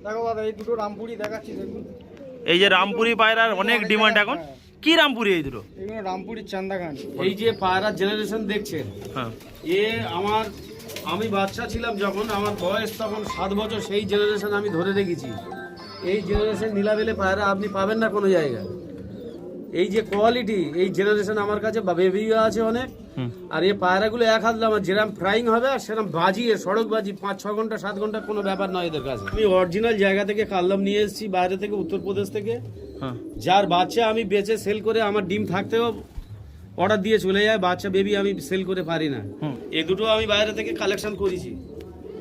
দেখো দাদা এই দুটো রামপুরি দেখাচ্ছি দেখুন। এই যে রামপুরি পায়রার অনেক ডিমান্ড এখন। কি রামপুরি এই দুটো? এগুলো রামপুরির চান্দাখান। এই যে পায়রার জেনারেশন দেখছেন, হ্যাঁ আমি বাচ্চা ছিলাম যখন, আমার বয়স তখন 7 বছর, সেই জেনারেশন আমি ধরে রেখেছি। এই জেনারেশন নীলাবেলে পায়রা আপনি পাবেন না কোনো জায়গায়। এই যে কোয়ালিটি, এই জেনারেশন আমার কাছে বেবিও আছে অনেক। আর এই পায়রাগুলো এক হাত আমার যেরকম ফ্রাইং হবে আর সেরকম বাজিয়ে সড়ক বাজি 5-6 ঘন্টা 7 ঘন্টা কোনো ব্যাপার নয় এদের কাছে। আমি অরিজিনাল জায়গা থেকে কালদম নিয়ে এসেছি, বাইরে থেকে, উত্তরপ্রদেশ থেকে। যার বাচ্চা আমি বেচে সেল করে আমার ডিম থাকতেও অর্ডার দিয়ে চলে যায়, বাচ্চা বেবি আমি সেল করে পারি না। এই দুটো আমি বাইরে থেকে কালেকশন করেছি।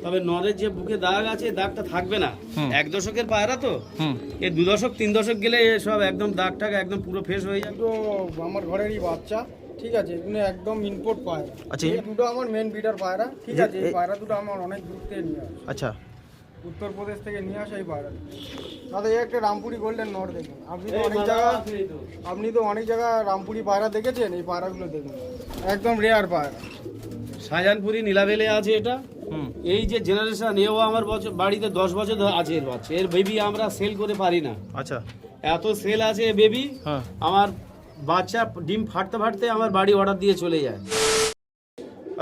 তবে নরের যে বুকে দাগ আছে, দাগটা থাকবে না। 1 দশকের পায়রা তো, এই 2 দশক 3 দশক গেলে সব একদম দাগ টাগ একদম পুরো ফ্রেশ হয়ে যায়। তো আমার ঘরেরই বাচ্চা, ঠিক আছে, এগুলো একদম ইম্পোর্ট পায়রা। আচ্ছা, এই দুটো আমার মেন ব্রিডার পায়রা, ঠিক আছে। এই পায়রা দুটো আমার অনেক দূর থেকে নিয়ে আসে, আচ্ছা, উত্তরপ্রদেশ থেকে নিয়ে আসা এই পায়রা। দাদা এই একটা রামপুরি গোল্ডেন নর দেখুন। আপনি তো অনেক জায়গা রামপুরি পায়রা দেখেছেন, এই পায়রাগুলো দেখুন, একদম রেয়ার পায়রা। শাহজাহানপুরি নীলাবেলে আছে এটা। এই যে জেনারেশন, এও আমার বাড়িতে 10 বছর আছে এর বাচ্চা। এর বেবি আমরা সেল করে পারি না। আচ্ছা, এত সেল আছে বেবি, আমার বাচ্চা ডিম ফাটতে ফাটতে আমার বাড়ি অর্ডার দিয়ে চলে যায়।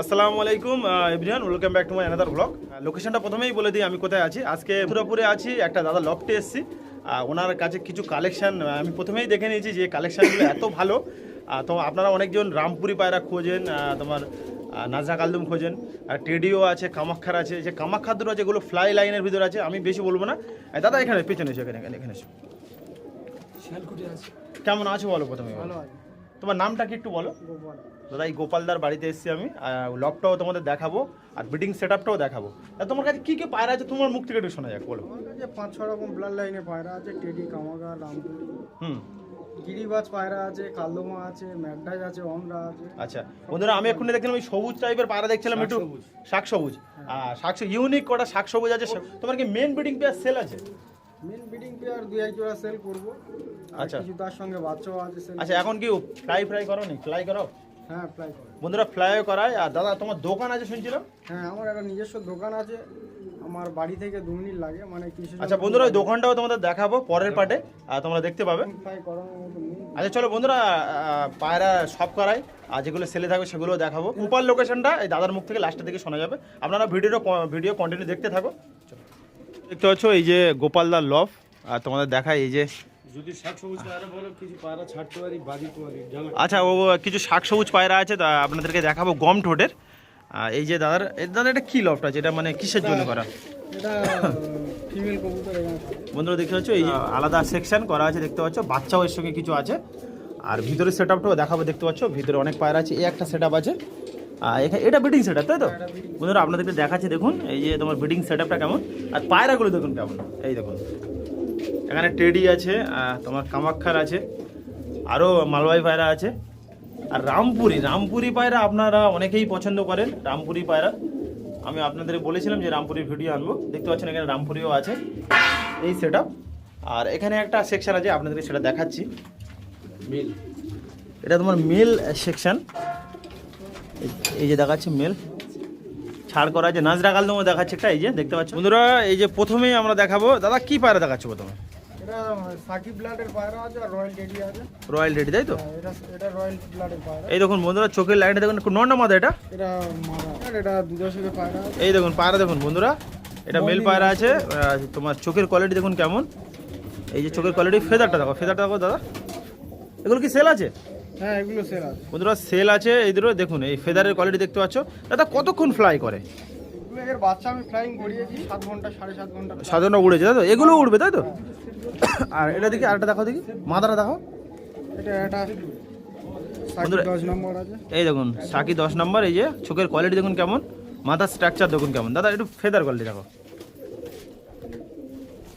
আসসালামু আলাইকুম everyone, welcome back to my another blog. লোকেশনটা প্রথমেই বলে দিই আমি কোথায় আছি। আজকে পুরোপুরে আছি, একটা দাদা লফটে এসেছি। ওনার কাছে কিছু কালেকশান আমি প্রথমেই দেখে নিয়েছি যে কালেকশানগুলো এত ভালো। তো আপনারা অনেকজন রামপুরি পায়রা খোঁজেন, তোমার নাজরা কালদুম খোঁজেন, আর টেডিও আছে, কামাক্ষার আছে, যে কামাক্ষার দুটো আছে, এগুলো ফ্লাই লাইনের ভিতরে আছে। আমি বেশি বলবো না। দাদা এখানে পেছনে এসো, এখানে এসো। কেমন আছো বলো প্রথমে? ভালো আছে। তোমার নামটা কি একটু বলো? দাদা এই গোপালদার বাড়িতে এসেছি আমি, লকটাও তোমাদের দেখাবো আর ব্রিডিং সেট আপটাও দেখাবো। তোমার কাছে কী কী পায়রা আছে তোমার মুখ থেকে একটু শোনা যাক, বলো। আমার কাছে 5-6 রকম ব্লাড লাইনে পায়রা আছে, টেডি, কামাগা, রামপুরি, গিরিবাজ পায়রা আছে, কালদমা আছে, ম্যাকডাজ আছে, অমরা আছে। আচ্ছা বন্ধুরা, আমি এক্ষুনি দেখছিলাম ওই সবুজ টাইপের পায়রা দেখছিলাম, একটু শাক সবুজ। শাক ইউনিক কটা শাক সবুজ আছে। তোমার কি মেন ব্রিডিং পেয়ার সেল আছে? মেন ব্রিডিং পেয়ার 2-1 জোড়া সেল করব। আচ্ছা, কিছু তার সঙ্গে বাচ্চাও আছে সেল। আচ্ছা, এখন কি ফ্লাই করো নি? ফ্লাই করো? হ্যাঁ, ফ্লাই করে বন্ধুরা, ফ্লাইও করায়। আর দাদা তোমার দোকান আছে শুনছিলাম? হ্যাঁ, আমার একটা নিজস্ব দোকান আছে, আমার বাড়ি থেকে 2 মিনিট লাগে, মানে কিছু। আচ্ছা বন্ধুরা, ওই দোকানটাও তোমাদের দেখাবো পরের পার্টে, তোমরা দেখতে পাবে। ফ্লাই করানোর মতো নেই। আচ্ছা চলো বন্ধুরা, পায়রা সব করাই, আর যেগুলো সেলে থাকবে সেগুলো দেখাবো। উপার লোকেশনটা এই দাদার মুখ থেকে লাস্টের দিকে শোনা যাবে। আপনারা ভিডিও কন্টিনিউ দেখতে থাকো। দেখতে পাচ্ছ এই যে গোপালদার লফ, আর তোমাদের দেখাই এই যে যদি শাক সবুজ পায়রা বলো, কিছু পায়রা ছাড়তে পারি, বাজি পারি। আচ্ছা, ও কিছু শাক সবুজ পায়রা আছে, তা আপনাদেরকে দেখাবো গম ঠোঁটের। দাদা এটা কি লফট আছে? এটা মানে কিসের জন্য করা? এটা ফিমেল কবুতর। বন্ধুরা দেখতে পাচ্ছ এই যে আলাদা সেকশন করা আছে, দেখতে পাচ্ছ বাচ্চাও এর সঙ্গে কিছু আছে। আর ভিতরের সেট আপটাও দেখাবো, দেখতে পাচ্ছ ভিতরে অনেক পায়রা আছে। এই একটা সেট আপ আছে, এটা ব্রিডিং সেট আপ, তাই তো? বন্ধুরা আপনাদেরকে দেখাচ্ছি, দেখুন এই যে তোমার ব্রিডিং সেট আপটা কেমন, আর পায়রাগুলো দেখুন কেমন। এই দেখুন এখানে টেডি আছে, তোমার কামাক্ষার আছে, আরও মালবাহী পায়রা আছে। আর রামপুরি পায়রা আপনারা অনেকেই পছন্দ করেন। রামপুরি পায়রা আমি আপনাদের বলেছিলাম যে রামপুরির ভিডিও আনবো। দেখতে পাচ্ছেন এখানে রামপুরিও আছে, এই সেট আপ। আর এখানে একটা সেকশন আছে, আপনাদেরকে সেটা দেখাচ্ছি। মেল, এটা তোমার মেল সেকশন। এই যে দেখাচ্ছে মেল, ছাড় করা আছে। নাজরা কালদমও দেখাচ্ছে একটা, এই যে দেখতে পাচ্ছ। বন্ধুরা এই যে প্রথমেই আমরা দেখাবো, দাদা কি পায়রা দেখাচ্ছ প্রথমে? এটা সাকিব ব্লাডের পায়রা আছে, আর রয়্যাল টেডি আছে। রয়্যাল টেডি, তাই তো? এটা রয়্যাল ব্লাডের পায়রা। এই দেখুন বন্ধুরা, চোখের লাইনে দেখুন নন্ডা মাথা। এটা মাদা, আর এটা 2 দশকের পায়রা আছে। এই দেখুন পায়রা দেখুন বন্ধুরা, এটা মেল পায়রা আছে। তোমার চোখের কোয়ালিটি দেখুন কেমন। এই যে চোখের কোয়ালিটি, ফেদারটা দেখো দাদা। এগুলো কি সেল আছে? হ্যাঁ, এগুলো সেল আছে বন্ধুরা, সেল আছে। এই দুটো দেখুন, এই ফেদারের কোয়ালিটি দেখতে পাচ্ছ। দাদা কতক্ষণ ফ্লাই করে? এর বাচ্চা আমি ফ্লাইং করিয়েছি 7 ঘন্টা 7.5 ঘন্টা। সাধারণ উড়েছে, তাই তো? এগুলো উড়বে, তাই তো? আর এটা দেখি, আরেকটা দেখো, দেখি মাদাটা দেখো। এটা সাকি 10 নম্বর আছে। এই দেখুন সাকি 10 নম্বর। এই যে চোখের কোয়ালিটি দেখুন কেমন, মাথার স্ট্রাকচার দেখুন কেমন। দাদা একটু ফেদার কোয়ালিটি দেখো।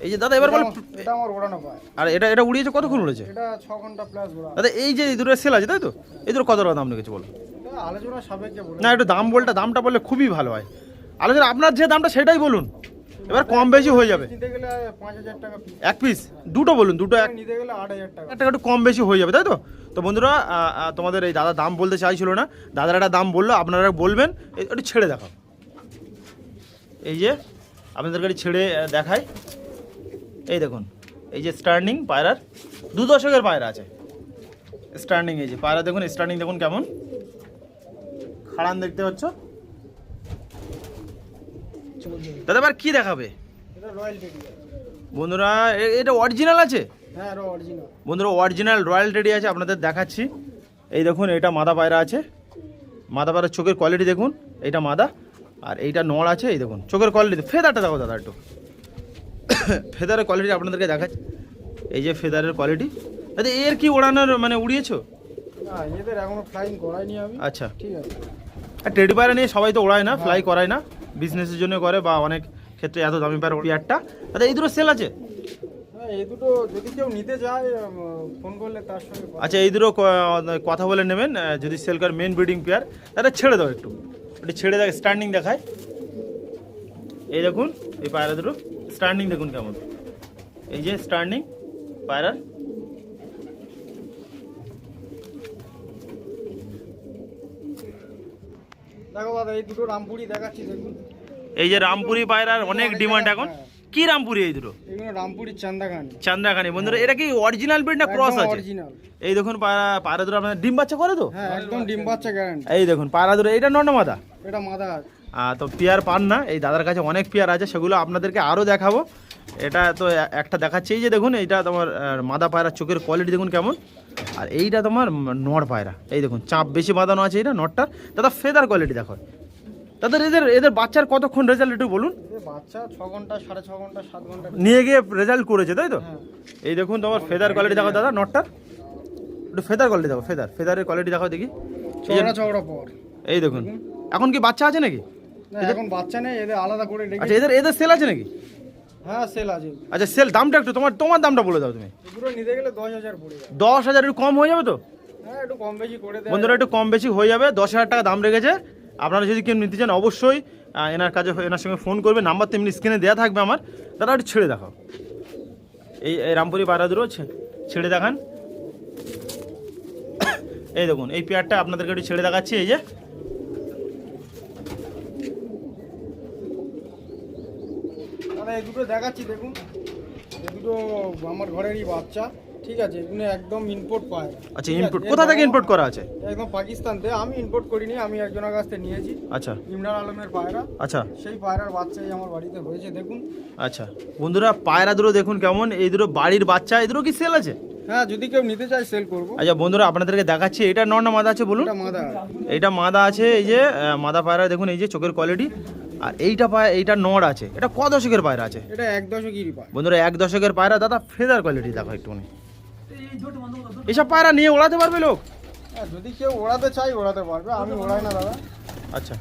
এই যে দাদা এবার বল, এটা আমার ওড়ানো পায়। আর এটা উড়িয়েছে কতক্ষণ উড়েছে? এটা 6 ঘন্টা প্লাস ওড়া। দাদা এই যে এই দুটো সেল আছে, তাই তো? এই দুটো কত টাকা দাম রেখেছে বলো? এটা আলোচনা সাপেক্ষে বলে। না, একটু দামটা বললে খুবই ভালো হয়। আলোচনা আপনার যে দামটা সেটাই বলুন, এবার কম বেশি হয়ে যাবে। নিতে গেলে 5000 টাকা পিস। এক পিস দুটো বলুন, দুটো এক নিতে গেলে 8000 টাকা। টাকা একটু কম বেশি হয়ে যাবে, তাই তো? তো বন্ধুরা, তোমাদের এই দাদা দাম বলতে চাইছিল না, দাদার একটা দাম বললো, আপনারা বলবেন। একটু ছেড়ে দেখাও, এই যে আপনাদের গাড়ি ছেড়ে দেখাই। এই দেখুন, এই যে স্টার্নিং পায়রার 2 দশকের পায়রা আছে স্টার্নিং। এই যে পায়রা দেখুন, স্টার্নিং দেখুন কেমন খাড়ান দেখতে পাচ্ছ। দাদা এবার কি দেখাবে এটা রয়্যাল টেডি। বন্ধুরা এটা অরিজিনাল আছে। হ্যাঁ এটা অরিজিনাল। বন্ধুরা অরিজিনাল রয়্যাল টেডি আছে, আপনাদের দেখাচ্ছি। এই দেখুন এটা মাদা পায়রা আছে, মাদা পায়রার চোখের কোয়ালিটি দেখুন, এইটা মাদা আর এইটা নড় আছে। এই দেখুন চোখের কোয়ালিটি, ফেদারটা দেখো দাদা একটু ফেদারের কোয়ালিটি আপনাদেরকে দেখাচ্ছি। এই যে ফেদারের কোয়ালিটি। দাদা এর কি ওড়ানোর মানে উড়িয়েছো? না এদের এখনো ফ্লাইং করাইনি আমি। আচ্ছা, ঠিক আছে। আর টেডি পায়রা নিয়ে সবাই তো ওড়ায় না, ফ্লাই করায় না, বিজনেসের জন্য করে বা অনেক ক্ষেত্রে এত দামি পায়রা পেয়ারটা। দাদা এই দুটো সেল আছে? হ্যাঁ এই দুটো যদি কেউ নিতে চায় ফোন করলে তার সঙ্গে আচ্ছা এই দুটো কথা বলে নেবেন যদি সেল করে, মেন ব্রিডিং পেয়ার। দাদা ছেড়ে দাও একটু, ছেড়ে দেখ, স্ট্যান্ডিং দেখায়। এই দেখুন এই পায়রা দুটো স্ট্যান্ডিং দেখুন কেমন, এই যে স্ট্যান্ডিং পায়রার। দেখো দাদা এই দুটো রামপুরি দেখাচ্ছি দেখুন। এই যে রামপুরি পায়রার অনেক ডিমান্ড এখন। কি রামপুরি এই দুটো? এগুলো রামপুরির চান্দাখানি। চান্দাখানি। বন্ধুরা এটা কি অরিজিনাল ব্রিড না ক্রস আছে? অরিজিনাল। এই দেখুন পায়রা, পায়রা দুটো আপনার ডিম বাচ্চা করে তো? হ্যাঁ একদম ডিম বাচ্চা গ্যারান্টি। এই দেখুন পায়রা দুটো, এটা নর না মাদা? এটা মাদা। তো পেয়ার পান না, এই দাদার কাছে অনেক পেয়ার আছে, সেগুলো আপনাদেরকে আরও দেখাবো। এটা তো একটা দেখাচ্ছি, এই যে দেখুন এইটা তোমার মাদা পায়রার চোখের কোয়ালিটি দেখুন কেমন। আর এইটা তোমার নড় পায়রা, এই দেখুন চাপ বেশি বাঁধানো আছে এইটা নটটার। দাদা ফেদার কোয়ালিটি দেখো। দাদা এদের বাচ্চার কতক্ষণ রেজাল্ট একটু বলুন। বাচ্চা 6 ঘন্টা 6.5 ঘন্টা 7 ঘন্টা নিয়ে গিয়ে রেজাল্ট করেছে তাই তো? হ্যাঁ। এই দেখুন তোমার ফেদার কোয়ালিটি দেখো দাদা নটটার, একটু ফেদার কোয়ালিটি দেখো, ফেদারের কোয়ালিটি দেখো দেখি। চওড়া পর। এই দেখুন এখন কি বাচ্চা আছে নাকি? না এখন বাচ্চা নেই, এদের আলাদা করে রেখে। আচ্ছা এদের সেল আছে নাকি? হ্যাঁ সেল আছে। আচ্ছা সেল দামটা একটু তোমার দামটা বলে দাও তুমি। এগুলো নিতে গেলে 10,000 পড়ে যাবে। 10,000 একটু কম হয়ে যাবে তো? হ্যাঁ একটু কম বেশি করে দেয়। বন্ধুরা একটু কম বেশি হয়ে যাবে, 10,000 টাকা দাম রেখেছে। আপনারা যদি কেউ নিতে চান অবশ্যই এনার সঙ্গে ফোন করবে, নাম্বার তো এমনি স্ক্রিনে দেওয়া থাকবে আমার। দাদা একটু ছেড়ে দেখাও, এই রামপুরি পায়রা দুটো ছেড়ে দেখান। এই দেখুন এই পেয়ারটা আপনাদেরকে একটু ছেড়ে দেখাচ্ছি। এই যে এই দুটো দেখাচ্ছি দেখুন, এই দুটো আমার ঘরেরই বাচ্চা। ঠিক আছে, এগুলো একদম ইম্পোর্ট পায়। আচ্ছা ইম্পোর্ট কোথা থেকে ইম্পোর্ট করা আছে? একদম পাকিস্তান থেকে। আমি ইম্পোর্ট করিনি, আমি একজনের কাছ থেকে নিয়েছি। আচ্ছা ইমরান আলমের পায়রা। আচ্ছা সেই পায়রার বাচ্চাই আমার বাড়িতে হয়েছে দেখুন। আচ্ছা বন্ধুরা পায়রা দুটো দেখুন কেমন, এই দুটো বাড়ির বাচ্চা। এই দুটো কি সেল আছে? হ্যাঁ যদি কেউ নিতে চায় সেল করবো। আচ্ছা বন্ধুরা আপনাদেরকে দেখাচ্ছি, এটা নর না মাদা আছে বলুন? এটা মাদা। এইটা মাদা আছে, এই যে মাদা পায়রা দেখুন, এই যে চোখের কোয়ালিটি। আর এইটা নড় আছে। এটা ক দশকের পায়রা আছে? এটা 1 দশকেরই পায়। বন্ধুরা 1 দশকের পায়রা। দাদা ফেদার কোয়ালিটি দেখো একটুখানি। এইসব পায়রা নিয়ে ওড়াতে পারবে লোক? হ্যাঁ যদি কেউ ওড়াতে চাই ওড়াতে পারবে, আমি ওড়াই না দাদা। আচ্ছা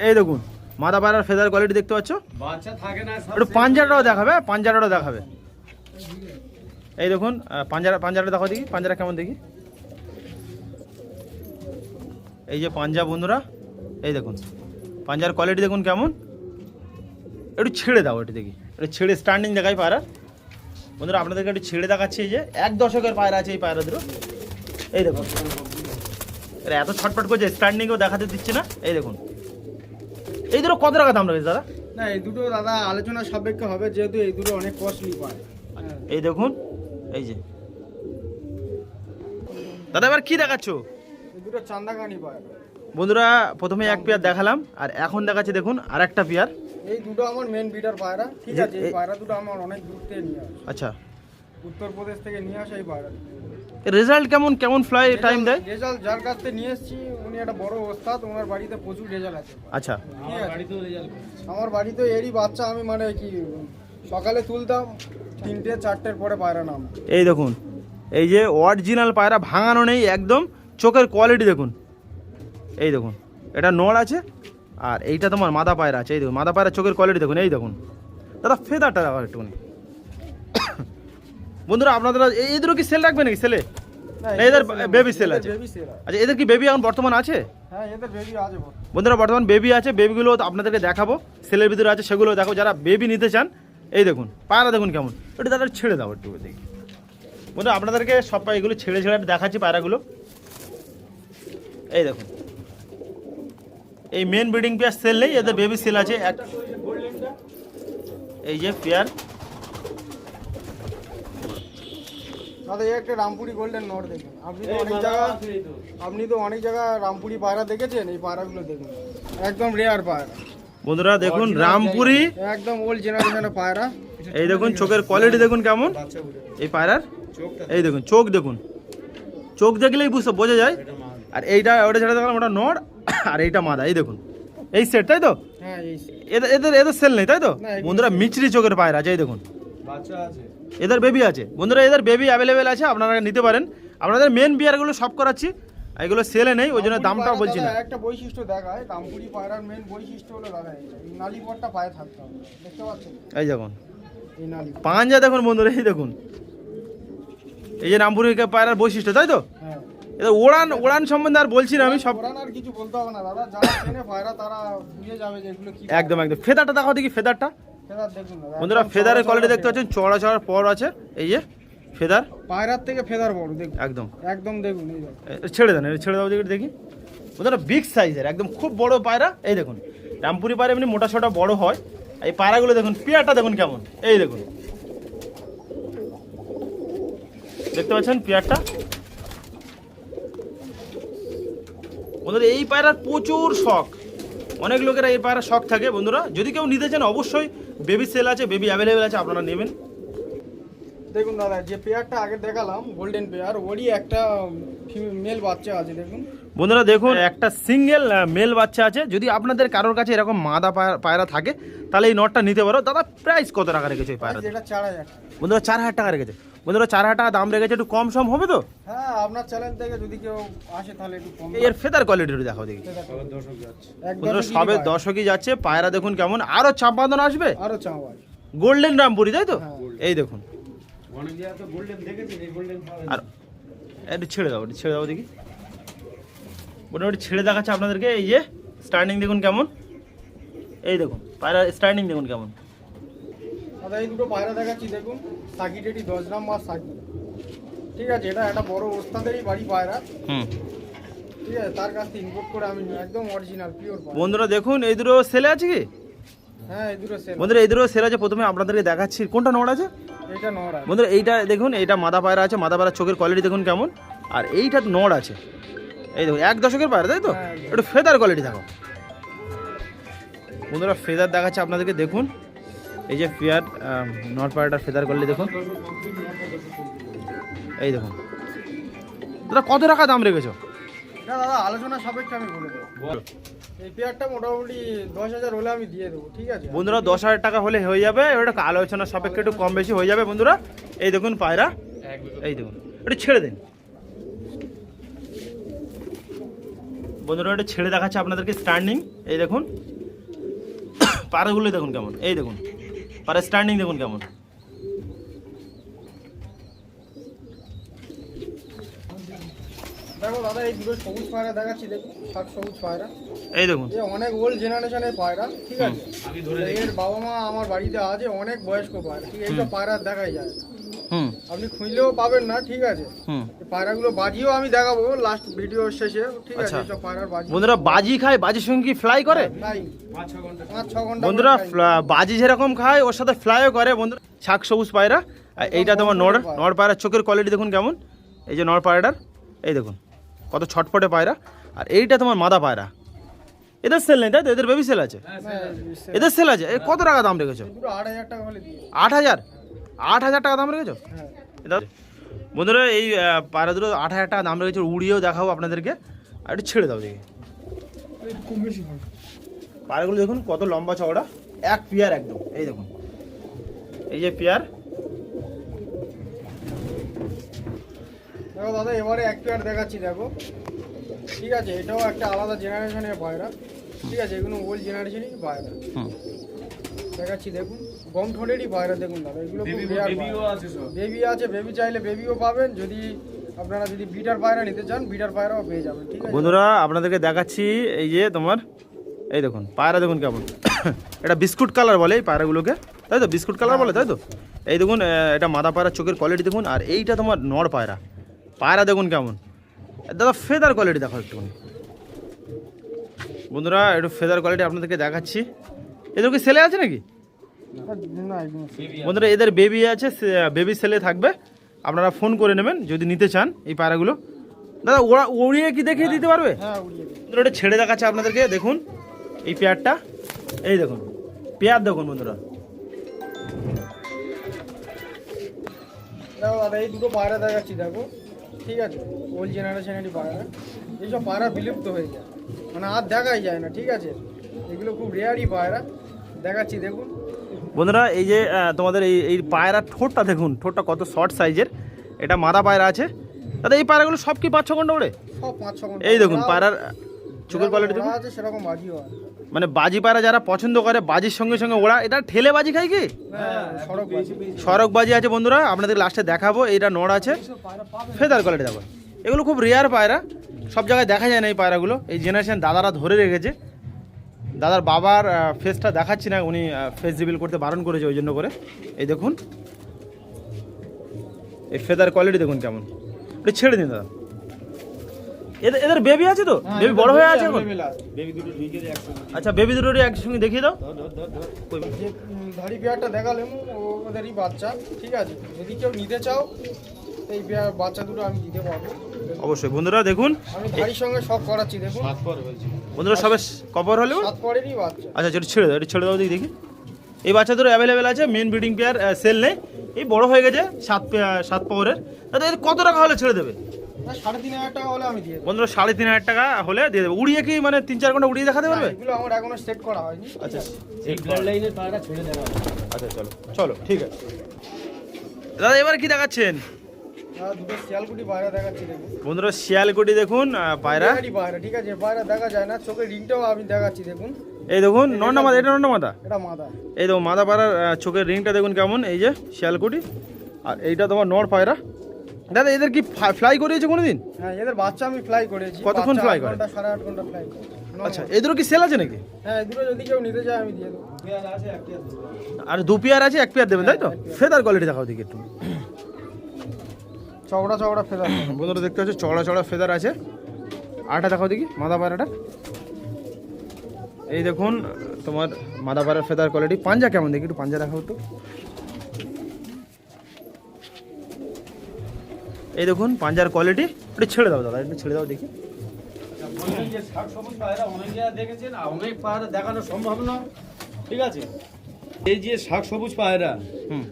এই দেখুন মাদা পায়রার ফেদার কোয়ালিটি দেখতে পাচ্ছ। বাচ্চা থাকে না সব একটু পাঞ্জাটাও দেখাবে, পাঞ্জাটাও দেখাবে। এই দেখুন পাঞ্জাটা দেখো দেখি, পাঞ্জাটা কেমন দেখি। এই যে পাঞ্জা বন্ধুরা, এই দেখুন পাঞ্জার কোয়ালিটি দেখুন কেমন। একটু ছেড়ে দাও একটু দেখি, একটু ছেড়ে স্ট্যান্ডিং দেখাই পায়রা। বন্ধুরা আপনাদেরকে একটু ছেড়ে দেখাচ্ছি, এই যে 1 দশকের পায়রা আছে এই পায়রা দুটো। এই দেখুন এরা এত ছটফট করছে, স্ট্যান্ডিংও দেখাতে দিচ্ছে না। এই দেখুন এই দুটো কত টাকা দাম রয়েছে দাদা? না এই দুটো দাদা আলোচনা সাপেক্ষে হবে, যেহেতু এই দুটো অনেক কস্টলি পায়। এই দেখুন এই যে দাদা এবার কি দেখাচ্ছ? এই দুটো চান্দাখানি পায়। বন্ধুরা প্রথমে এক পেয়ার দেখালাম, আর এখন দেখাচ্ছি দেখুন আর একটা পেয়ার। এই দুটো আমার মেন বিডার পায়রা। ঠিক আছে, এই পায়রা দুটো আমার অনেক দূর থেকে নিয়ে আসে। আচ্ছা উত্তরপ্রদেশ থেকে নিয়ে আসা এই পায়রা। রেজাল্ট কেমন ফ্লাই টাইম দেয়? রেজাল্ট যার কাছ থেকে নিয়ে এসেছি উনি একটা বড় ওস্তাদ, ওনার বাড়িতে প্রচুর রেজাল্ট আছে। আচ্ছা ঠিক আছে, আমার বাড়িতে এরই বাচ্চা আমি মানে কি সকালে তুলতাম, 3টে 4টের পরে পায়রা নাম। এই দেখুন এই যে অরিজিনাল পায়রা, ভাঙানো নেই একদম। চোখের কোয়ালিটি দেখুন, এই দেখুন এটা নড় আছে, আর এইটা তোমার মাদা পায়রা আছে। এই দেখুন মাদা পায়রা চোখের কোয়ালিটি দেখুন। এই দেখুন দাদা ফেদারটা দেখো একটুখানি। বন্ধুরা আপনারা এই দুটো কি সেল রাখবে নাকি? সেলে এদের বেবি সেল আছে? Baby sell. আচ্ছা এদের কি বেবি এখন বর্তমান আছে? হ্যাঁ এদের বেবি আছে। বন্ধুরা বর্তমান বেবি আছে, বেবিগুলো আপনাদেরকে দেখাবো, সেলের ভিতরে আছে সেগুলো দেখো যারা বেবি নিতে চান। এই দেখুন পায়রা দেখুন কেমন, একটু দাদা ছেড়ে দাও একটু দেখি। বন্ধুরা আপনাদেরকে সব এগুলো ছেড়ে দেখাচ্ছি পায়রাগুলো। এই দেখুন এই মেন ব্রিডিং পেয়ার সেল নেই, এদের বেবি সেল আছে। এই যে পেয়ার দাদা এই একটা রামপুরি গোল্ডেন নর দেখুন। আপনি তো অনেক জায়গা রামপুরি পায়রা দেখেছেন, এই পায়রাগুলো দেখুন একদম রেয়ার পায়রা, বন্ধুরা দেখুন রামপুরি, একদম ওল্ড জেনারেশনের পায়রা। এই দেখুন চোখের কোয়ালিটি দেখুন কেমন এই পায়রার, এই দেখুন চোখ দেখুন, চোখ দেখলেই বোঝা যায়। আর এইটা ওটা ছেড়ে দেখলাম ওটা নর, আর এইটা মাদা, এই দেখুন এই সেট, তাই তো? হ্যাঁ এই এদের এদের এদের সেল নেই তাই তো? না, এগুলো বন্ধুরা মিচরি চোখের পায়রা আছে, এই দেখুন বাচ্চা আছে। এদের বেবি আছে। বন্ধুরা এদের বেবি অ্যাভেলেবেল আছে, আপনারা নিতে পারেন। আপনাদের মেন বিয়ারগুলো সব করাচ্ছি, এগুলো সেলে নেই, ওই জন্য রামপুরি দামটাও পায়রা বলছি না। দাদা একটা বৈশিষ্ট্য দেখায়, রামপুরি পায়রার মেন বৈশিষ্ট্য হলো দাদা এই নালি পটটা পায়ে থাকতে হবে, দেখতে পাচ্ছেন এই দেখুন এই নালি। পাঞ্জা দেখুন বন্ধুরা, এই দেখুন এই যে রামপুরি পায়রার বৈশিষ্ট্য, তাই তো? হ্যাঁ এদের ওড়ান সম্বন্ধে আর বলছি না আমি, সব ওরান আর কিছু বলতে হবে না দাদা, যারা চেনে পায়রা তারা বুঝে যাবে যে এগুলো কি একদম একদম। ফেদারটা দেখাও দেখি, ফেদারটা ফেদার দেখুন দাদা, বন্ধুরা একদম ফেদারের চওড়া কোয়ালিটি চওড়া দেখতে পাচ্ছেন, চড়া চড়া পর আছে, এই যে ফেদার পায়রার থেকে ফেদার বড় দেখুন, একদম। একদম দেখুন এই দেখুন। ছেড়ে দেন, ছেড়ে দাও দেখি দেখি। বন্ধুরা বিগ সাইজের একদম খুব বড় পায়রা, এই দেখুন রামপুরি পায়রা এমনি মোটা ছোটা বড় হয়, এই পায়রাগুলো দেখুন, পেয়ারটা দেখুন কেমন, এই দেখুন দেখতে পাচ্ছেন পেয়ারটা। বন্ধুরা এই পায়রার প্রচুর শখ, অনেক লোকেরা এই পায়রার শখ থাকে। বন্ধুরা যদি কেউ নিতে চান অবশ্যই বেবি সেল আছে, বেবি অ্যাভেলেবেল আছে, আপনারা নেবেন। দেখুন দাদা যে পেয়ারটা আগে দেখালাম গোল্ডেন পেয়ার, ওরই একটা মেল বাচ্চা আছে দেখুন। বন্ধুরা দেখুন একটা সিঙ্গেল মেল বাচ্চা আছে। যদি আপনাদের কারোর কাছে এরকম মাদা পায়রা থাকে তাহলে এই নটটা নিতে পারো। দাদা প্রাইস কত টাকা রেখেছে এই পায়রা? যেটা 4000 বন্ধুরা 4000 টাকা রেখেছে। বন্ধুরা 4000 টাকা দাম রেখেছে, একটু কম সম হবে তো? হ্যাঁ আপনার চ্যানেল থেকে যদি কেউ আসে তাহলে একটু কম। এর ফেদার কোয়ালিটি দেখাও দেখি। বন্ধুরা সবে দর্শকই যাচ্ছে, পায়রা দেখুন কেমন, আরো চাপ বাঁধানো আসবে, আরো চাওয়া গোল্ডেন রামপুরি তাই তো? হ্যাঁ। এই দেখুন অনেক জায়গায় তো গোল্ডেন দেখেছেন, এই গোল্ডেন পাবেন আর একটু ছেড়ে দাও, একটু ছেড়ে দাও দেখি। মোটামুটি ছেড়ে দেখাচ্ছে আপনাদেরকে, এই যে স্টার্টিং দেখুন কেমন, এই দেখুন পায়রা স্টার্টিং দেখুন কেমন। দাদা এই দুটো পায়রা দেখাচ্ছি দেখুন, সাকিটেটি 10 নাম্বার সাকি, ঠিক আছে? এটা একটা বড় ওস্তাদেরই বাড়ি পায়রা, হুম ঠিক আছে? তার কাছ থেকে ইম্পোর্ট করে আমি একদম অরিজিনাল পিওর পায়রা। বন্ধুরা দেখুন এই দুটো সেলে আছে কি? হ্যাঁ এই দুটো সেল, বন্ধুরা এই দুটো সেল আছে। প্রথমে আপনাদেরকে দেখাচ্ছি কোনটা নড় আছে। এটা নর আছে। বন্ধুরা এইটা দেখুন, এইটা মাদা পায়রা আছে, মাদা পায়রার চোখের কোয়ালিটি দেখুন কেমন, আর এইটা নড় আছে, এই দেখুন 1 দশকের পায়রা তাই তো? হ্যাঁ, একটু ফেদার কোয়ালিটি দেখো বন্ধুরা, ফেদার দেখাচ্ছে আপনাদেরকে দেখুন, এই যে পেয়ার নট পায়রাটার ফেদার কোয়ালিটি দেখুন, এই দেখুন। দাদা কত টাকা দাম রেখেছো? না দাদা আলোচনা সাপেক্ষে আমি বলে দেবো, বল। এই পেয়ারটা মোটামুটি 10,000 হলে আমি দিয়ে দেবো, ঠিক আছে? বন্ধুরা 10,000 টাকা হলে হয়ে যাবে, ওটা আলোচনা সাপেক্ষে একটু কম বেশি হয়ে যাবে। বন্ধুরা এই দেখুন পায়রা, এই দেখুন একটু ছেড়ে দিন। বন্ধুরা এটা ছেড়ে দেখাচ্ছে আপনাদেরকে স্ট্যান্ডিং, এই দেখুন পায়রাগুলো দেখুন কেমন, এই দেখুন পায়রা স্ট্যান্ডিং দেখুন কেমন। দেখো দাদা এই দুটো সবুজ পায়রা দেখাচ্ছি দেখুন, শাক সবুজ পায়রা, এই দেখুন এ অনেক ওল্ড জেনারেশনের পায়রা, ঠিক আছে? আমি ধরে এর বাবা মা আমার বাড়িতে আছে, অনেক বয়স্ক পায়রা, ঠিক আছে? এইসব পায়রা দেখাই যায় না। হুম আপনি খুঁজলেও পাবেন না, ঠিক আছে? হুম। এই পায়রাগুলো বাজিও আমি দেখাবো লাস্ট ভিডিও শেষে, ঠিক আছে? আচ্ছা। এইসব পায়রার বাজি বন্ধুরা বাজি খায়, বাজির সঙ্গে কি ফ্লাই করে? নাই, 5-6 ঘন্টা 5-6 ঘন্টা বন্ধুরা করে fly। বাজি যেরকম খায় ওর সাথে ফ্লাইও করে। বন্ধুরা শাক সবুজ পায়রা, আর এইটা তোমার নড় পায়রার চোখের কোয়ালিটি দেখুন কেমন, এই যে নড় পায়রাটার, এই দেখুন কত ছটফটে পায়রা। আর এইটা তোমার মাদা পায়রা, এদের সেল নেই তাই তো? এদের বেবি সেল আছে, এদের সেল আছে। কত টাকা দাম রেখেছো? পুরো 8,000 টাকা হলে দিয়ে 8,000 টাকা দাম রেখেছো? হ্যাঁ। এটা বন্ধুরা এই পায়রা দুটো 8,000 টাকা দাম রেখেছো, উড়িয়েও দেখাবো আপনাদেরকে, আর একটু ছেড়ে দাও দেখি। একটু কম বেশি হয়। পায়রাগুলো দেখুন কত লম্বা চওড়া, এক পেয়ার একদম, এই দেখুন এই যে পেয়ার। দেখো দাদা এবারে এক পেয়ার দেখাচ্ছি দেখো, ঠিক আছে? এটাও একটা আলাদা জেনারেশনের পায়রা, ঠিক আছে? এগুলো ওল্ড জেনারেশনই পায়রা হুম দেখাচ্ছি দেখুন, গম ঠোঁটেরই পায়রা দেখুন দাদা, এগুলো খুব বেবি রেয়ার বেবিও আছে সব। বেবি আছে, বেবি চাইলে বেবিও পাবেন। যদি আপনারা যদি বিটার পায়রা নিতে চান বিটার পায়রাও পেয়ে যাবেন, ঠিক আছে? বন্ধুরা আপনাদেরকে দেখাচ্ছি, এই যে তোমার এই দেখুন পায়রা দেখুন কেমন এটা বিস্কুট কালার বলে এই পায়রাগুলোকে, তাই তো? বিস্কুট কালার বলে তাই তো? এই দেখুন এটা মাদা পায়রার চোখের কোয়ালিটি দেখুন, আর এইটা তোমার নড় পায়রা, পায়রা দেখুন কেমন। দাদা ফেদার কোয়ালিটি দেখো একটুখানি বন্ধুরা, একটু ফেদার কোয়ালিটি আপনাদেরকে দেখাচ্ছি। এদের কি সেলে আছে নাকি? না একদম বন্ধুরা এদের বেবি আছে, বেবি সেলে থাকবে, আপনারা ফোন করে নেবেন যদি নিতে চান এই পায়রাগুলো। দাদা ওরা উড়িয়ে কি দেখিয়ে দিতে পারবে? হ্যাঁ উড়িয়ে দিই। বন্ধুরা এটা ছেড়ে দেখাচ্ছে আপনাদেরকে, দেখুন এই পেয়ারটা, এই দেখুন পেয়ার দেখুন বন্ধুরা। দেখো দাদা এই দুটো পায়রা দেখাচ্ছি, দেখো ঠিক আছে, ওল্ড জেনারেশনেরই পায়রা। এইসব পায়রা বিলুপ্ত হয়ে যায়, মানে আর দেখাই যায় না, ঠিক আছে, এগুলো খুব রেয়ারই পায়রা। দেখাচ্ছি দেখুন বন্ধুরা, এই যে তোমাদের এই পায়রার ঠোঁটটা দেখুন, ঠোঁটটা কত শর্ট সাইজের, এটা মাদা পায়রা আছে। দাদা এই পায়রাগুলো সব কি 5-6 ঘন্টা ওড়ে? সব 5-6 ঘন্টা। এই দেখুন পায়রার চোখের কোয়ালিটি দেখুন, আছে সেরকম বাজিও হয়। মানে বাজি পায়রা যারা পছন্দ করে বাজির সঙ্গে সঙ্গে ওড়া, এটা ঠেলে বাজি খায় কি? হ্যাঁ সড়ক বাজি। সড়ক বাজি আছে বন্ধুরা, আপনাদের লাস্টে দেখাবো। এইটা নড় আছে, ফেদার কোয়ালিটি দেখো, এগুলো খুব রেয়ার পায়রা, সব জায়গায় দেখা যায় না এই পায়রাগুলো। এই জেনারেশন দাদারা ধরে রেখেছে, দাদার বাবার ফেসটা দেখাচ্ছি না, উনি ফেস রিভিল করতে বারণ করেছে ওই জন্য করে। এই দেখুন এই ফেদার কোয়ালিটি দেখুন কেমন, এটা ছেড়ে দিন দাদা। এদের বেবি আছে তো? বেবি বড় হয়ে আছে এখন? বেবি দুটো ঢুকে দেয় একসঙ্গে। আচ্ছা বেবি দুটো একসঙ্গে দেখিয়ে দাও। যে ধাড়ি পেয়ারটা দেখালাম ওদেরই বাচ্চা, ঠিক আছে, যদি কেউ নিতে চাও এই বাচ্চা দুটো আমি দিতে পারবো অবশ্যই বন্ধুরা দেখুন, আমি ধাড়ির সঙ্গে সব করাচ্ছি। দেখুন হাত পর হয়েছে। বন্ধুরা সবে কভার হলেও। 7 পরেরই বাচ্চা। আচ্ছা এটা ছেড়ে দাও, এটা ছেড়ে দাও দেখি। এই বাচ্চা দুটো অ্যাভেলেবেল আছে, মেন ব্রিডিং পেয়ার সেল নেই, এই বড় হয়ে গেছে 7 পাওয়ারের। দাদা এর কত টাকা হলে ছেড়ে দেবে? 3,500 টাকা হলে আমি দিয়ে দেবো। বন্ধুরা 3,500 টাকা হলে দিয়ে দেবে। উড়িয়ে কি মানে 3-4 ঘন্টা উড়িয়ে দেখাতে পারবে? এগুলো আমার এখনো সেট করা হয়নি। আচ্ছা এই ব্লাড লাইনের পায়রা ছেড়ে দেওয়া হবে। আচ্ছা চলো চলো ঠিক আছে। দাদা এবার কি দেখাচ্ছেন? দুটো শিয়ালকুটি পায়রা দেখাচ্ছি দেখুন। বন্ধুরা শিয়ালকুটি দেখুন পায়রা, রেয়ারই পায়রা, ঠিক আছে, পায়রা দেখা যায় না, চোখের রিংটাও আমি দেখাচ্ছি দেখুন। এই দেখুন নন্না মাদা, এটা নন্না মাদা, এটা মাদা। এই দেখুন মাদা পায়রার চোখের রিংটা দেখুন কেমন, এই যে শিয়ালকুটি। আর এইটা তোমার নর পায়রা। দাদা এদের কি ফ্লাই করিয়েছে কোনোদিন? হ্যাঁ এদের বাচ্চা আমি ফ্লাই করেছি। কতক্ষণ বাচ্চা fly 8 করে? ঘন্টা 8.5 ঘন্টা ফ্লাই করে। আচ্ছা এদেরও কি সেল আছে নাকি? হ্যাঁ এগুলো যদি কেউ নিতে চায় আমি দিয়ে দেবো। পেয়ারা আছে একটা। আর 2 পেয়ার আছে, 1 পেয়ার দেবেন তাই তো? ফেদার কোয়ালিটি দেখাও দেখি একটু। চওড়া চওড়া ফেদার। বন্ধুরা দেখতে পাচ্ছ চড়া চড়া ফেদার আছে। আটা দেখাও দেখি মাদা পায়রাটা, এই দেখুন তোমার মাদা পায়রার ফেদার কোয়ালিটি। পাঞ্জা কেমন দেখি একটু, পাঞ্জা দেখাও একটু। এই দেখুন পাঞ্জার কোয়ালিটি, একটু ছেড়ে দাও দাদা, একটু ছেড়ে দাও দেখি। বলছেন যে শাক সবুজ পায়রা অনেক জায়গায় দেখেছেন, আর অনেক পায়রা দেখানো সম্ভব না, ঠিক আছে। এই যে শাক সবুজ পায়রা হুম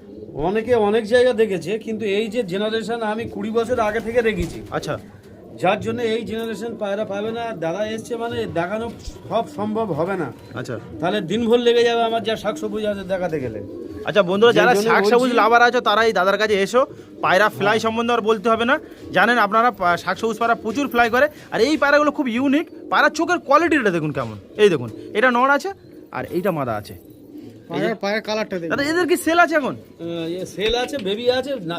অনেকে অনেক জায়গা দেখেছে, কিন্তু এই যে জেনারেশন আমি 20 বছর আগে থেকে রেখেছি, আচ্ছা যার জন্য এই জেনারেশন পায়রা পাবে না। দাদা এসছে মানে দেখানো সব সম্ভব হবে না, আচ্ছা তাহলে দিনভর লেগে যাবে আমার যা শাক সবুজ আছে দেখাতে গেলে। আচ্ছা বন্ধুরা যারা যে জন্য শাক সবুজ বলছি- লাভার আছো তারা এই দাদার কাছে এসো। পায়রা ফ্লাই সম্বন্ধে আর বলতে হবে না, জানেন আপনারা শাক সবুজ পায়রা প্রচুর ফ্লাই করে। আর এই পায়রাগুলো খুব ইউনিক, পায়রার চোখের কোয়ালিটিটা দেখুন কেমন। এই দেখুন এটা নড় আছে আর এইটা মাদা আছে। পায়ের কালারটা দেখুন। দাদা এদের কি সেল আছে এখন? সেল আছে, বেবি আছে না।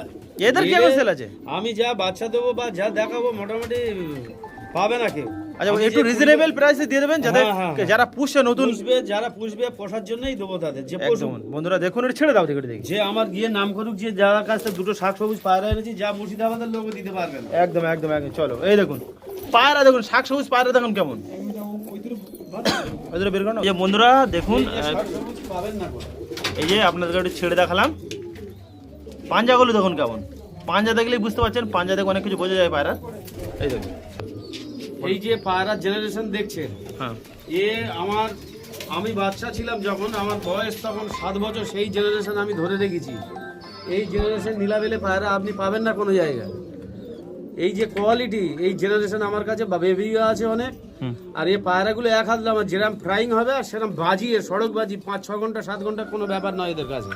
এদের কি এখন সেল আছে? আমি যা বাচ্চা দেবো বা যা দেখাবো মোটামুটি পাবে না কেউ। আচ্ছা আমি একটু যে রিজনেবল প্রাইসে দিয়ে দেবেন, যাতে হ্যাঁ, হ্যাঁ, হ্যাঁ। যারা পুষছে নতুন। পুষবে, যারা পুষবে পোষার জন্যই দেবো তাদের, যে একদম পশু বন্ধুরা দেখুন এটা ছেড়ে দাও দেখি দেখি। যে আমার গিয়ে নাম করুক, যে যারা কাছ থেকে দুটো শাক সবুজ পায়রা এনেছি, যা মুর্শিদাবাদের লোক দিতে পারবে না। একদম একদম একদম চলো এই দেখুন পায়রা দেখুন, শাক সবুজ পায়রা দেখুন কেমন। ওই বের করো না। এই যে বন্ধুরা দেখুন, এই যে শাক সবুজ পাবেন না কোথাও। এই যে আপনাদেরকে একটু ছেড়ে দেখালাম। পাঞ্জাগুলো দেখুন কেমন, পাঞ্জা দেখলেই বুঝতে পারছেন, পাঞ্জা দেখে অনেক কিছু বোঝা যায় পায়রা। এই দেখুন এই যে পায়রা জেনারেশন দেখছেন, হ্যাঁ আমি বাচ্চা ছিলাম যখন, আমার বয়স তখন 7 বছর, সেই জেনারেশন আমি ধরে রেখেছি। এই জেনারেশন নীলাবেলে পায়রা আপনি পাবেন না কোনো জায়গায়। এই যে কোয়ালিটি, এই জেনারেশন আমার কাছে বেবিও আছে অনেক। হুম। আর এই পায়রাগুলো এক হাত আমার যেরকম ফ্রাইং হবে আর সেরকম বাজিয়ে সড়ক বাজি 5-6 ঘন্টা 7 ঘন্টা কোনো ব্যাপার নয় এদের কাছে।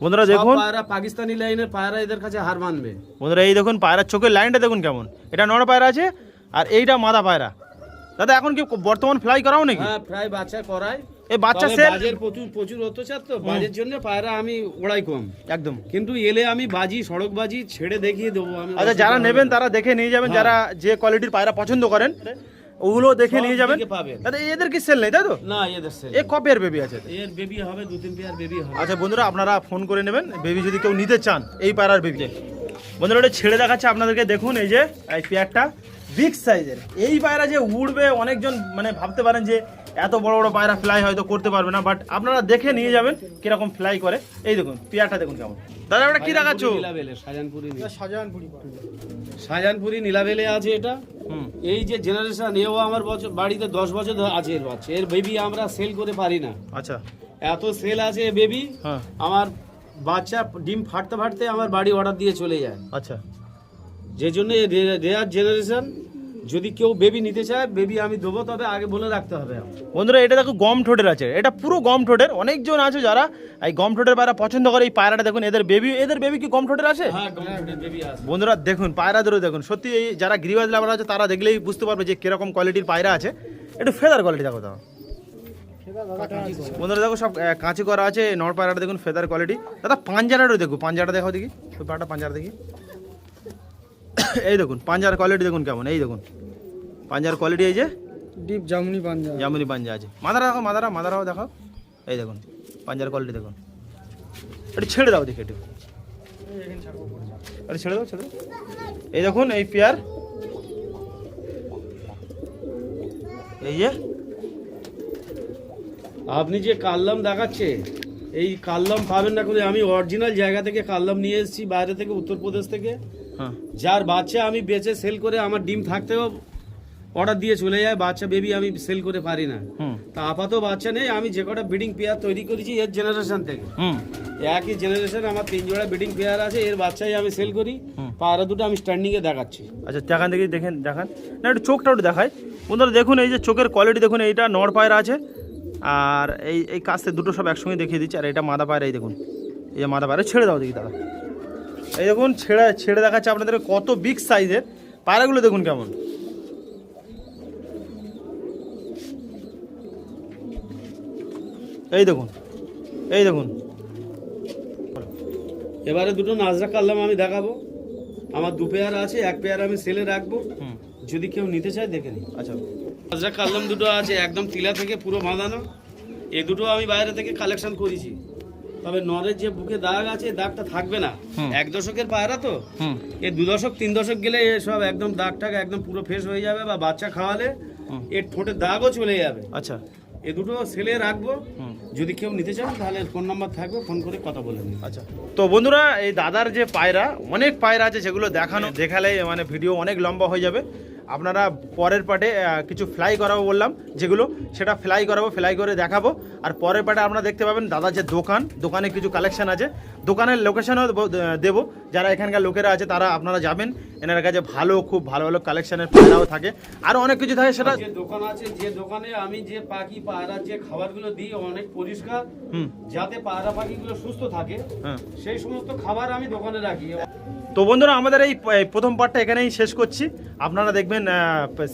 বন্ধুরা সব দেখুন, পায়রা পাকিস্তানি লাইনের পায়রা এদের কাছে হার মানবে। বন্ধুরা এই দেখুন পায়রার চোখের লাইনটা দেখুন কেমন। এটা নড় পায়রা আছে আর এইটা মাদা পায়রা। দাদা এখন কি বর্তমান ফ্লাই করাও নাকি? হ্যাঁ ফ্রাই বাচ্চা করাই। এই বাচ্চা তবে সেল বাজের প্রচুর অত্যাচার, তো বাজের জন্য পায়রা আমি ওড়াই কম। একদম। কিন্তু এলে আমি বাজি, সড়ক বাজি ছেড়ে দেখিয়ে দেবো আমি। আচ্ছা যারা নেবেন তারা দেখে নিয়ে যাবেন, যারা যে কোয়ালিটির পায়রা পছন্দ করেন ওগুলো দেখে সব নিয়ে যাবেন। দিকে পাবেন। দাদা এদের কি সেল নেই তাই তো? না এদের sale এ কপের বেবি আছে? এর বেবি হবে 2-3 পেয়ার বেবি হবে। আচ্ছা বন্ধুরা আপনারা ফোন করে নেবেন বেবি যদি কেউ নিতে চান এই পায়রার বেবি। বন্ধুরা এটা ছেড়ে দেখাচ্ছে আপনাদেরকে, দেখুন এই যে এই পেয়ারটা বিগ সাইজের। এই পায়রা যে উড়বে অনেকজন মানে ভাবতে পারেন যে এত বড় বড় পায়রা ফ্লাই হয়তো করতে পারবে না, বাট আপনারা দেখে নিয়ে যাবেন কিরকম ফ্লাই করে। এই দেখুন পেয়ারটা দেখুন কেমন। দাদা ওটা কি দেখাচ্ছ? নীলাবেলে, শাহজাহানপুরি এটা শাহজাহানপুরি পাড়া। শাহজাহানপুরি নীলাবেলে আছে এটা। হুম এই যে জেনারেশন, এও আমার বাড়িতে 10 বছর আছে এর বাচ্চা। এর বেবি আমরা সেল করে পারি না, আচ্ছা এত সেল আছে বেবি। হ্যাঁ আমার বাচ্চা ডিম ফাটতে ফাটতে আমার বাড়ি অর্ডার দিয়ে চলে যায়। আচ্ছা যে জন্য রেয়ার জেনারেশন, যদি কেউ বেবি নিতে চায় বেবি আমি দেবো, তবে আগে বলে রাখতে হবে। বন্ধুরা এটা দেখো গম ঠোঁটের আছে, এটা পুরো গম ঠোঁটের। অনেকজন আছে যারা এই গম ঠোঁটের পায়রা পছন্দ করে। এই পায়রাটা দেখুন, এদের বেবি কি গম ঠোঁটের আছে? হ্যাঁ, গভর্নমেন্টের বেবি আছে। বন্ধুরা দেখুন পায়রাদেরও দেখুন, সত্যি এই যারা গিরিবাজ লাভার আছে তারা দেখলেই বুঝতে পারবে যে কিরকম কোয়ালিটির পায়রা আছে। একটু ফেদার কোয়ালিটি দেখো দাও সেটা দাদা কাঁচি করে। বন্ধুরা, দেখো সব কাঁচি করা আছে। নর পায়রাটা দেখুন ফেদার কোয়ালিটি। দাদা পাঞ্জারাটাও দেখো, পাঞ্জাটা দেখো দেখি, ওই পায়রাটা পাঞ্জারা দেখি। এই দেখুন পাঞ্জার কোয়ালিটি দেখুন কেমন, এই দেখুন পাঞ্জার কোয়ালিটি। এই যে ডিপ জামুনি পাঞ্জা। জামুনি পাঞ্জা আছে। মাদারা দেখো, মাদারাও দেখো, এই দেখুন পাঞ্জার কোয়ালিটি দেখুন। একটু ছেড়ে দাও দেখি, একটু এখানে ছাড়বো পরে। একটু ছেড়ে দাও, ছেড়ে দাও। এই দেখুন এই পেয়ার, এই যে আপনি যে কাল্লাম দেখাচ্ছে, এই কাল্লাম পাবেন না করে। আমি অরিজিনাল জায়গা থেকে কাল্লাম নিয়ে এসেছি, বাইরে থেকে, উত্তরপ্রদেশ থেকে। হ্যাঁ যার বাচ্চা আমি বেচে সেল করে, আমার ডিম থাকতেও অর্ডার দিয়ে চলে যায়। বাচ্চা বেবি আমি সেল করে পারি না। হুম তা আপাতত বাচ্চা নেই। আমি যে কটা ব্রিডিং পেয়ার তৈরি করেছি এর জেনারেশন থেকে, হুম একই জেনারেশন আমার 3 জোড়া ব্রিডিং পেয়ার আছে। এর বাচ্চাই আমি সেল করি। পায়রা দুটো আমি স্ট্যান্ডিংয়ে দেখাচ্ছি। আচ্ছা দেখান দেখি, দেখান না, একটু চোখটা একটু দেখাই। বন্ধুরা দেখুন এই যে চোখের কোয়ালিটি দেখুন, এইটা নর পায়রা আছে। আর এই কাছতে দুটো সব একসঙ্গে দেখিয়ে দিচ্ছি। আর এটা মাদা পায়রা, এই দেখুন এই যে মাদা পায়রা। ছেড়ে দাও দেখি দাদা, এই দেখুন ছেড়ে দেখাচ্ছে আপনাদের কত বিগ সাইজের পায়রাগুলো দেখুন কেমন। এই দেখুন, এই দেখুন। এবারে দুটো নাজরা কাল্লাম আমি দেখাবো। আমার 2 পেয়ার আছে, 1 পেয়ার আমি সেলে রাখবো। হুম যদি কেউ নিতে চায় দেখে নিই। আচ্ছা নাজরা কাল্লাম দুটো আছে, একদম তিলা থেকে পুরো বাঁধানো। এই দুটো আমি বাইরে থেকে কালেকশন করেছি। তবে নরের যে বুকে দাগ আছে, দাগটা থাকবে না। 1 দশকের পায়রা তো, হুম এ 2 দশক 3 দশক গেলে সব একদম দাগটাগ একদম পুরো ফ্রেশ হয়ে যাবে, বা বাচ্চা খাওয়ালে এর ঠোঁটের দাগও চলে যাবে। আচ্ছা এ দুটো সেলে রাখবো। হুম যদি কেউ নিতে চান তাহলে ফোন নাম্বার থাকবে, ফোন করে কথা বলে নিন। আচ্ছা, তো বন্ধুরা এই দাদার যে পায়রা, অনেক পায়রা আছে যেগুলো দেখালে মানে ভিডিও অনেক লম্বা হয়ে যাবে। আপনারা পরের পার্টে কিছু ফ্লাই করাবো বললাম, যেগুলো সেটা ফ্লাই করাবো, ফ্লাই করে দেখাবো। আর পরের পার্টে আপনারা দেখতে পাবেন দাদার যে দোকানে কিছু কালেকশন আছে। দোকানের লোকেশনও দেবো, যারা এখানকার লোকেরা আছে তারা আপনারা যাবেন। এনার কাছে খুব ভালো ভালো কালেকশনের পায়রাও থাকে, আরও অনেক কিছু থাকে। সেটা যে দোকান আছে, যে দোকানে আমি যে পাখি পায়রা যে খাবারগুলো দিই অনেক পরিষ্কার, হুম যাতে পায়রা পাখিগুলো সুস্থ থাকে, হ্যাঁ। সেই সমস্ত খাবার আমি দোকানে রাখি। তো বন্ধুরা আমাদের এই প্রথম পার্টটা এখানেই শেষ করছি। আপনারা দেখবেন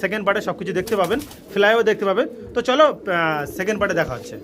সেকেন্ড পার্টে সব কিছু দেখতে পাবেন, ফ্লাইও দেখতে পাবেন। তো চলো সেকেন্ড পার্টে দেখা হচ্ছে।